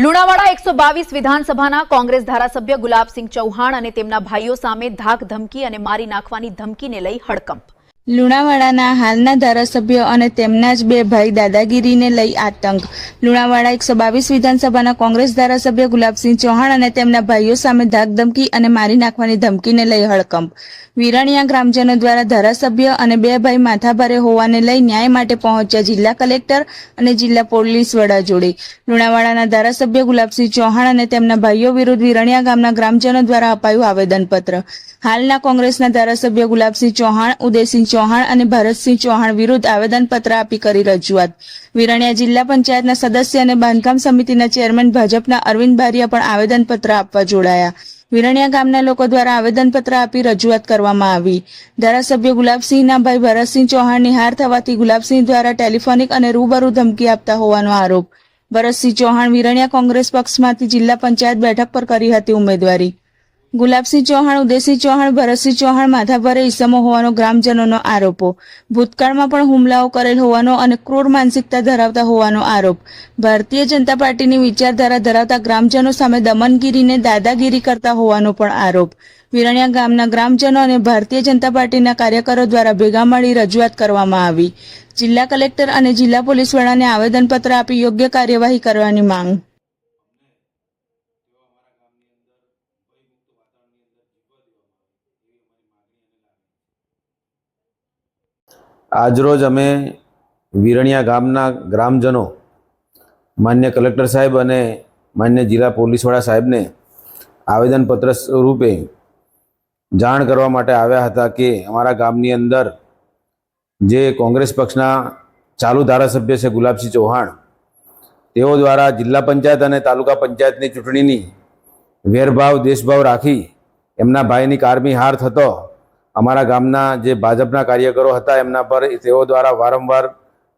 લુણાવાડા 122 વિધાનસભાના કોંગ્રેસ ધારાસભ્ય ગુલાબસિંહ ચૌહાણ અને તેમના ભાઈઓ સામે ધાક ધમકી અને મારી નાખવાની ધમકીને લઈ હડકંપ। લુણાવાડાના હાલના ધારાસભ્ય અને તેમના જ બે ભાઈ દાદાગીરીને લઈ આતંક। લુણાવાડા 122 વિધાનસભાના કોંગ્રેસ ધારાસભ્ય ગુલાબસિંહ ચૌહાણ અને તેમના ભાઈઓ સામે ધાક ધમકી અને મારી નાખવાની ધમકીને લઈ હડકંપ। વિરણિયા ગ્રામજનો દ્વારા ધારાસભ્ય અને બે ભાઈ માથાભારે હોવાને લઈ ન્યાય માટે પહોંચ્યા જિલ્લા કલેક્ટર અને જિલ્લા પોલીસ વડા જોડે। લુણાવાડાના ધારાસભ્ય ગુલાબસિંહ ચૌહાણ અને તેમના ભાઈઓ વિરુદ્ધ વિરણિયા ગામના ગ્રામજનો દ્વારા અપાયું આવેદનપત્ર। હાલના કોંગ્રેસના ધારાસભ્ય ગુલાબસિંહ ચૌહાણ, ઉદયસિંહ ચૌહાણ અને ભારતસિંહ ચૌહાણ વિરુદ્ધ આવેદનપત્ર આપી કરી રજૂઆત। વિરણિયા જિલ્લા પંચાયતના સદસ્ય અને બાંધકામ સમિતિના ચેરમેન ભાજપના અરવિંદ બારિયા પણ આવેદનપત્ર આપવા જોડાયા। વિરણિયા ગામના લોકો દ્વારા આવેદનપત્ર આપી રજૂઆત કરવામાં આવી। ધારાસભ્ય ગુલાબસિંહના ભાઈ ભરતસિંહ ચૌહાણની હાર થવાથી ગુલાબસિંહ દ્વારા ટેલિફોનિક અને રૂબરૂ ધમકી આપતા હોવાનો આરોપ। ભરતસિંહ ચૌહાણ વિરણિયા કોંગ્રેસ પક્ષમાંથી જિલ્લા પંચાયત બેઠક પર કરી હતી ઉમેદવારી। ગુલાબસિંહ ચૌહાણ, ઉદયસિંહ ચૌહાણ, ભરતસિંહ ચૌહાણ માથાભારે ઇસમો હોવાનો ગ્રામજનોનો આરોપો। ભૂતકાળમાં પણ હુમલાઓ કરેલ હોવાનો અને ક્રૂર માનસિકતા ધરાવતા હોવાનો આરોપ। ભારતીય જનતા પાર્ટીની વિચારધારા ધરાવતા ગ્રામજનો સામે દમનગીરીને દાદાગીરી કરતા હોવાનો પણ આરોપ। વિરણિયા ગામના ગ્રામજનો અને ભારતીય જનતા પાર્ટીના કાર્યકરો દ્વારા ભેગા મળી રજૂઆત કરવામાં આવી। જિલ્લા કલેક્ટર અને જિલ્લા પોલીસ વડાને આવેદનપત્ર આપી યોગ્ય કાર્યવાહી કરવાની માંગ। આજરોજ અમે વિરણિયા ગામના ગ્રામજનો માન્ય કલેક્ટર સાહેબ અને માન્ય જિલ્લા પોલીસ વડા સાહેબને આવેદનપત્ર સ્વરૂપે જાણ કરવા માટે આવ્યા હતા કે અમારા ગામની અંદર જે કોંગ્રેસ પક્ષના ચાલુ ધારાસભ્ય છે ગુલાબસિંહ ચૌહાણ, તેઓ દ્વારા જિલ્લા પંચાયત અને તાલુકા પંચાયતની ચૂંટણીની વેરભાવ દેશભાવ રાખી એમના ભાઈની કારમી હાર થતો અમારા ગામના જે ભાજપના કાર્યકરો હતા એમના પર તેઓ દ્વારા વારંવાર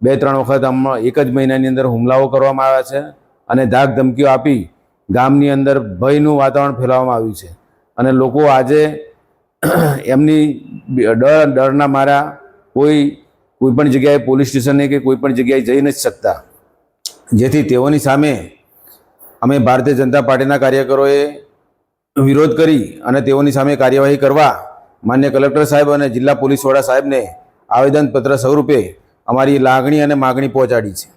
2-3 વખત એક જ મહિનાની અંદર હુમલાઓ કરવામાં આવ્યા છે અને ધાક ધમકીઓ આપી ગામની અંદર ભયનું વાતાવરણ ફેલાવવામાં આવ્યું છે અને લોકો આજે એમની ડરના માર્યા કોઈ પણ જગ્યાએ પોલીસ સ્ટેશને કે કોઈ પણ જગ્યાએ જઈ નથી શકતા, જેથી તેઓની સામે અમે ભારતીય જનતા પાર્ટીના કાર્યકરોએ વિરોધ કરી અને તેઓની સામે કાર્યવાહી કરવા માન્ય કલેક્ટર સાહેબ અને જિલ્લા પોલીસ વડા સાહેબને આવેદનપત્ર સ્વરૂપે અમારી લાગણી અને માગણી પહોંચાડી છે।